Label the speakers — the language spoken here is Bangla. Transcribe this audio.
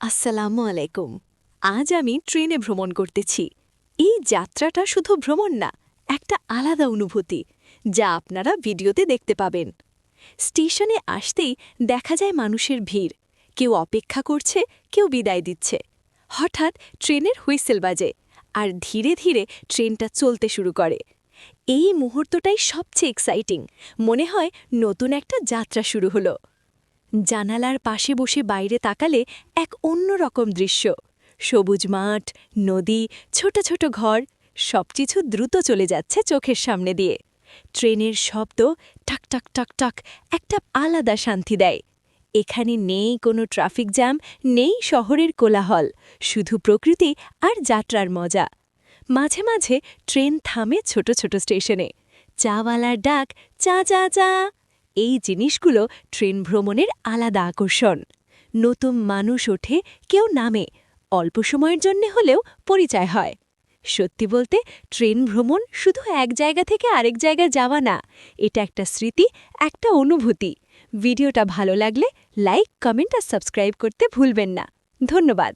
Speaker 1: আসসালামু আলাইকুম। আজ আমি ট্রেনে ভ্রমণ করতেছি। এই যাত্রাটা শুধু ভ্রমণ না, একটা আলাদা অনুভূতি, যা আপনারা ভিডিওতে দেখতে পাবেন। স্টেশনে আসতেই দেখা যায় মানুষের ভিড়, কেউ অপেক্ষা করছে, কেউ বিদায় দিচ্ছে। হঠাৎ ট্রেনের হুইসেল বাজে, আর ধীরে ধীরে ট্রেনটা চলতে শুরু করে। এই মুহূর্তটাই সবচেয়ে এক্সাইটিং, মনে হয় নতুন একটা যাত্রা শুরু হলো। জানালার পাশে বসে বাইরে তাকালে এক অন্যরকম দৃশ্য, সবুজ মাঠ, নদী, ছোট ছোট ঘর, সবকিছু দ্রুত চলে যাচ্ছে চোখের সামনে দিয়ে। ট্রেনের শব্দ টাক টাক টাক টাক একটা আলাদা শান্তি দেয়। এখানে নেই কোনো ট্রাফিক জ্যাম, নেই শহরের কোলাহল, শুধু প্রকৃতি আর যাত্রার মজা। মাঝে মাঝে ট্রেন থামে ছোট ছোট স্টেশনে, চাওয়ালার ডাক, চা চা চা। এই জিনিসগুলো ট্রেন ভ্রমণের আলাদা আকর্ষণ। নতুন মানুষ ওঠে, কেউ নামে, অল্প সময়ের জন্য হলেও পরিচয় হয়। সত্যি বলতে ট্রেন ভ্রমণ শুধু এক জায়গা থেকে আরেক জায়গায় যাওয়া না, এটা একটা স্মৃতি, একটা অনুভূতি। ভিডিওটা ভালো লাগলে লাইক, কমেন্ট আর সাবস্ক্রাইব করতে ভুলবেন না। ধন্যবাদ।